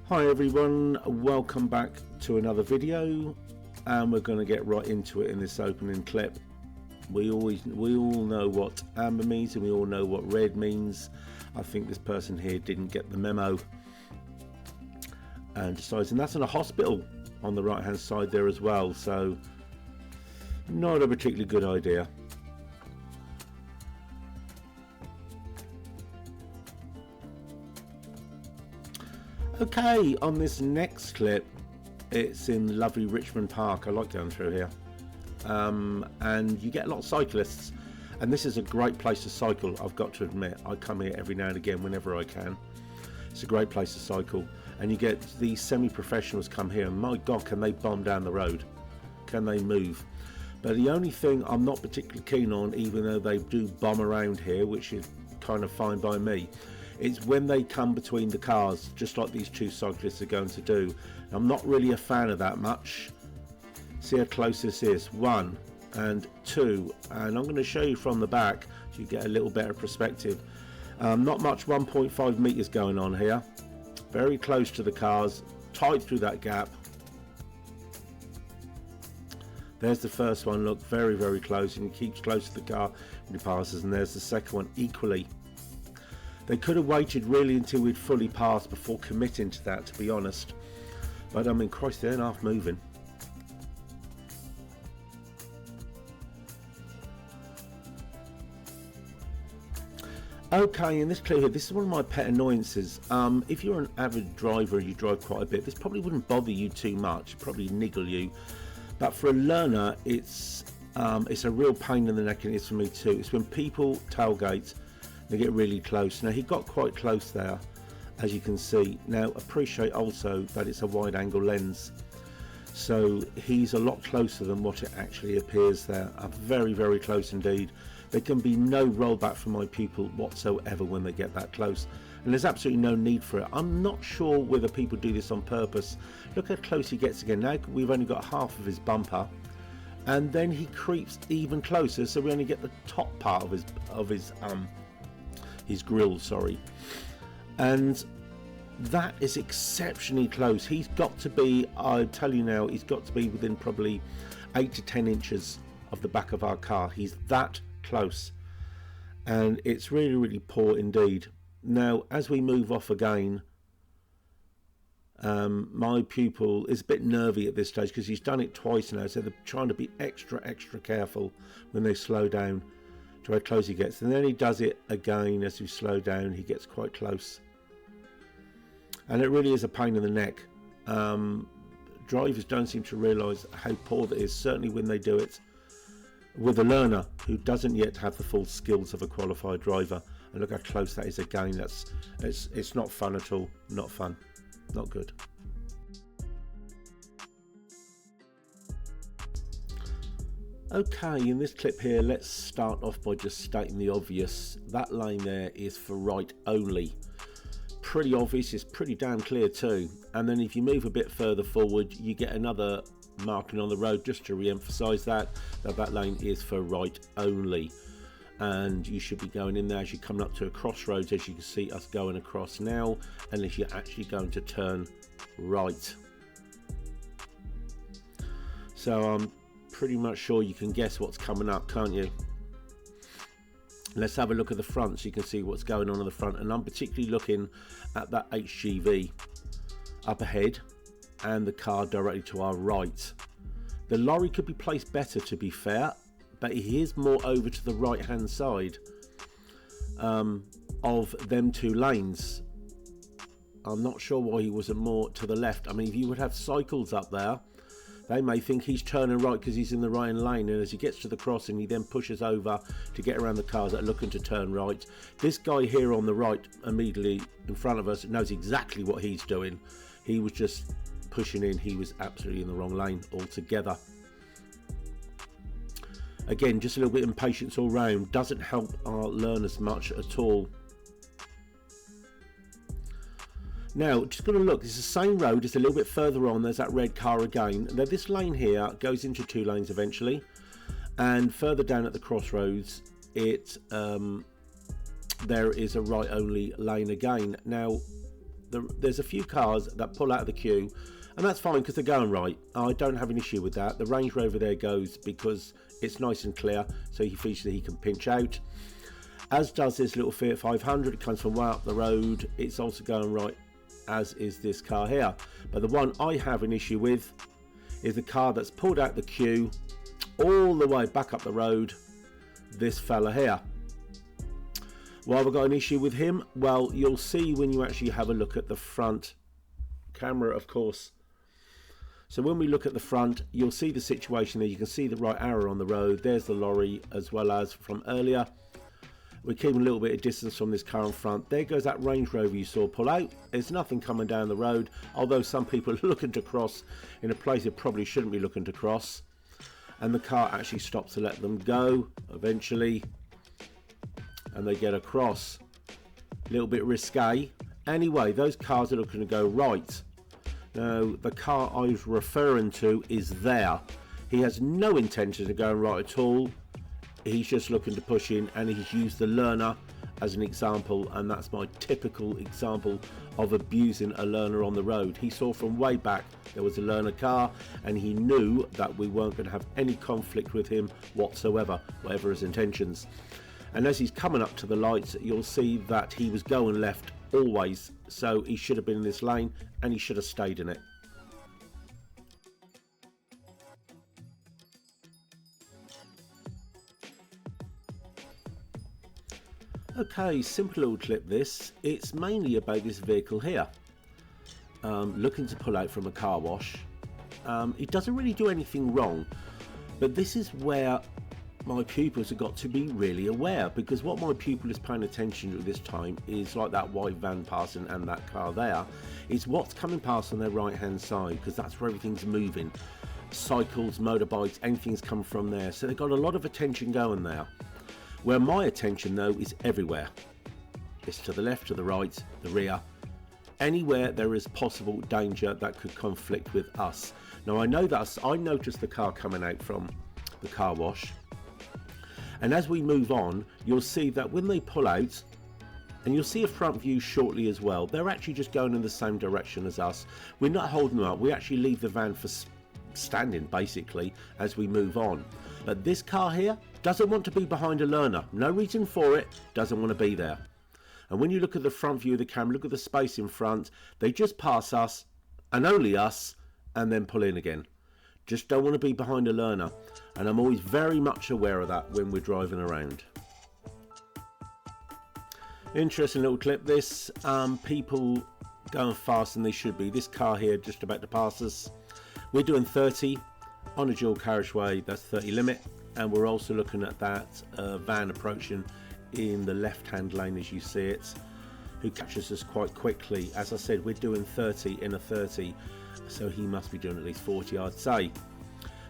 Hi everyone, welcome back to another video, and we're going to get right into it in this opening clip. We all know what amber means, and we all know what red means. I think this person here didn't get the memo and decides, and that's in a hospital on the right hand side there as well, so not a particularly good idea. Okay, on this next clip, it's in lovely Richmond Park. I like going through here, and you get a lot of cyclists, and this is a great place to cycle. I've got to admit, I come here every now and again whenever I can. It's a great place to cycle, and you get these semi-professionals come here, and my God, can they bomb down the road? Can they move? But the only thing I'm not particularly keen on, even though they do bomb around here, which is kind of fine by me, it's when they come between the cars, just like these two cyclists are going to do. I'm not really a fan of that much. See how close this is, 1 and 2, and I'm going to show you from the back so you get a little better perspective. Not much, 1.5 meters going on here, very close to the cars, tight through that gap. There's the first one, look, very close, and he keeps close to the car when he passes, and there's the second one equally. They could have waited really until we'd fully passed before committing to that, to be honest. But I mean, Christ, they're half moving. Okay, in this clip here, this is one of my pet annoyances. If you're an avid driver and you drive quite a bit, this probably wouldn't bother you too much, probably niggle you. But for a learner, it's a real pain in the neck, and it is for me too. It's when people tailgate. They get really close. Now he got quite close there, as you can see. Now appreciate also that it's a wide angle lens, so he's a lot closer than what it actually appears there. Very close indeed. There can be no rollback from my pupil whatsoever when they get that close, and there's absolutely no need for it. I'm not sure whether people do this on purpose. Look how close he gets again. Now we've only got half of his bumper, and then he creeps even closer, so we only get the top part of his grill, sorry, and that is exceptionally close. He's got to be, I tell you now, he's got to be within probably 8 to 10 inches of the back of our car. He's that close, and it's really poor indeed. Now as we move off again, my pupil is a bit nervy at this stage because he's done it twice now, so they're trying to be extra careful when they slow down to how close he gets, and then he does it again as we slow down. He gets quite close, and it really is a pain in the neck. Drivers don't seem to realise how poor that is, certainly when they do it with a learner who doesn't yet have the full skills of a qualified driver. And look how close that is again. It's not fun at all. Not fun, not good. Okay, in this clip here, let's start off by just stating the obvious. That lane there is for right only. Pretty obvious, it's pretty damn clear too. And then if you move a bit further forward, you get another marking on the road just to re-emphasize that lane is for right only. And you should be going in there as you're coming up to a crossroads, as you can see us going across now, unless you're actually going to turn right. So pretty much sure you can guess what's coming up, can't you? Let's have a look at the front so you can see what's going on the front, and I'm particularly looking at that HGV up ahead and the car directly to our right. The lorry could be placed better, to be fair, but he is more over to the right hand side of them two lanes. I'm not sure why he wasn't more to the left. I mean, if you would have cycles up there, they may think he's turning right because he's in the right lane, and as he gets to the crossing, he then pushes over to get around the cars that are looking to turn right. This guy here on the right, immediately in front of us, knows exactly what he's doing. He was just pushing in. He was absolutely in the wrong lane altogether. Again, just a little bit of impatience all round. Doesn't help our learners much at all. Now, just going to look, it's the same road, just a little bit further on, there's that red car again. Now this lane here goes into 2 lanes eventually, and further down at the crossroads, there is a right only lane again. Now, There's a few cars that pull out of the queue, and that's fine because they're going right. I don't have an issue with that. The Range Rover there goes because it's nice and clear, so he feels that he can pinch out. As does this little Fiat 500. It comes from way up the road. It's also going right, as is this car here. But the one I have an issue with is the car that's pulled out the queue all the way back up the road, this fella here. Why have I got an issue with him? Well, you'll see when you actually have a look at the front camera, of course. So when we look at the front, you'll see the situation there. You can see the right arrow on the road. There's the lorry, as well as from earlier. We're keeping a little bit of distance from this car in front. There goes that Range Rover you saw pull out. There's nothing coming down the road, although some people are looking to cross in a place they probably shouldn't be looking to cross. And the car actually stops to let them go eventually, and they get across. A little bit risque. Anyway, those cars are looking to go right. Now, the car I was referring to is there. He has no intention of going right at all. He's just looking to push in, and he's used the learner as an example, and that's my typical example of abusing a learner on the road. He saw from way back there was a learner car, and he knew that we weren't going to have any conflict with him whatsoever, whatever his intentions. And as he's coming up to the lights, you'll see that he was going left always, so he should have been in this lane, and he should have stayed in it. Okay, simple little clip this. It's mainly about this vehicle here, looking to pull out from a car wash. It doesn't really do anything wrong, but this is where my pupils have got to be really aware, because what my pupil is paying attention to this time is like that white van passing and that car there, is what's coming past on their right hand side, because that's where everything's moving. Cycles, motorbikes, anything's come from there, so they've got a lot of attention going there. Where my attention though is everywhere. It's to the left, to the right, the rear, anywhere there is possible danger that could conflict with us. Now I know that I noticed the car coming out from the car wash, and as we move on, you'll see that when they pull out, and you'll see a front view shortly as well, they're actually just going in the same direction as us. We're not holding them up. We actually leave the van for standing basically as we move on. But this car here doesn't want to be behind a learner. No reason for it. Doesn't want to be there. And when you look at the front view of the camera, look at the space in front, they just pass us and only us, and then pull in again. Just don't want to be behind a learner. And I'm always very much aware of that when we're driving around. Interesting little clip this. People going faster than they should be. This car here just about to pass us. We're doing 30 on a dual carriageway, that's 30 limit, and we're also looking at that van approaching in the left hand lane as you see it, who catches us quite quickly. As I said, we're doing 30 in a 30, so he must be doing at least 40, I'd say.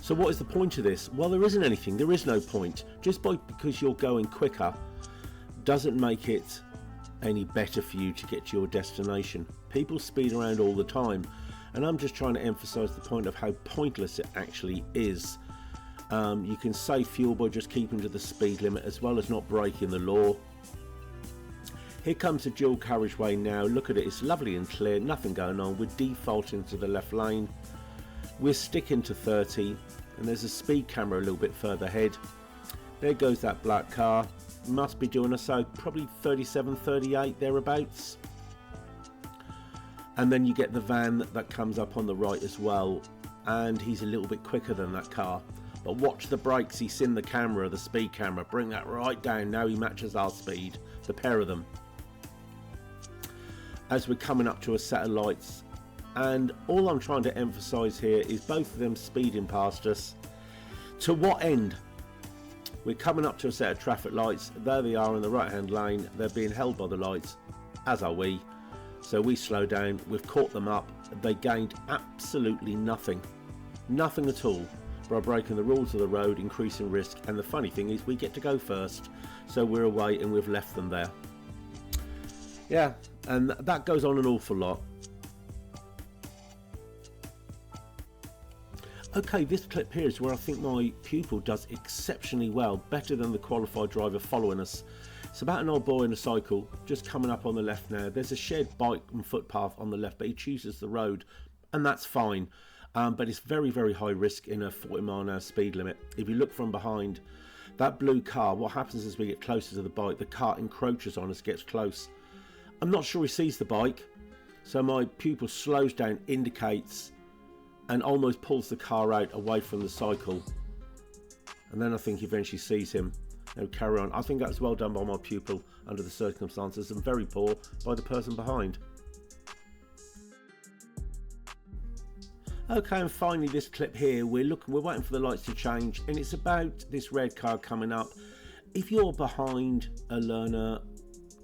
So what is the point of this? Well, there isn't anything. There is no point. Just because you're going quicker doesn't make it any better for you to get to your destination. People speed around all the time, and I'm just trying to emphasize the point of how pointless it actually is. You can save fuel by just keeping to the speed limit as well as not breaking the law. Here comes the dual carriageway now. Look at it, it's lovely and clear, nothing going on. We're defaulting to the left lane. We're sticking to 30, and there's a speed camera a little bit further ahead. There goes that black car. Must be doing us probably 37, 38 thereabouts. And then you get the van that comes up on the right as well, and he's a little bit quicker than that car. But watch the brakes, he's in the camera, the speed camera. Bring that right down. Now he matches our speed, the pair of them. As we're coming up to a set of lights, and all I'm trying to emphasize here is both of them speeding past us. To what end? We're coming up to a set of traffic lights. There they are in the right hand lane. They're being held by the lights, as are we. So we slow down. We've caught them up. They gained absolutely nothing. Nothing at all by breaking the rules of the road, increasing risk. And the funny thing is we get to go first. So we're away and we've left them there. Yeah, and that goes on an awful lot. Okay, this clip here is where I think my pupil does exceptionally well, better than the qualified driver following us. It's about an old boy in a cycle just coming up on the left now. There's a shared bike and footpath on the left, but he chooses the road, and that's fine. But it's very, very high risk in a 40-mile-an-hour speed limit. If you look from behind, that blue car, what happens as we get closer to the bike, the car encroaches on us, gets close. I'm not sure he sees the bike, so my pupil slows down, indicates, and almost pulls the car out away from the cycle. And then I think he eventually sees him. They'll carry on. I think that's well done by my pupil under the circumstances, and very poor by the person behind. Okay, and finally this clip here, we're waiting for the lights to change, and it's about this red car coming up. If you're behind a learner,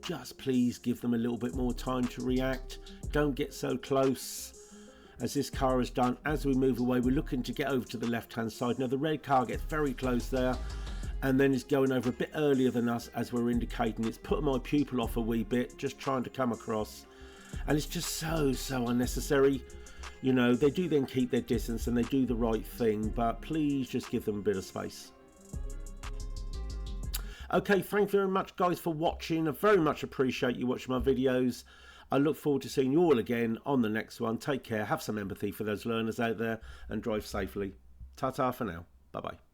just please give them a little bit more time to react. Don't get so close as this car has done. As we move away, we're looking to get over to the left hand side. Now the red car gets very close there, and then it's going over a bit earlier than us as we're indicating. It's putting my pupil off a wee bit, just trying to come across, and it's just so unnecessary. You know, they do then keep their distance and they do the right thing, but please just give them a bit of space. Okay, thank you very much guys for watching. I very much appreciate you watching my videos. I look forward to seeing you all again on the next one. Take care, have some empathy for those learners out there, and drive safely. Ta-ta for now. Bye-bye.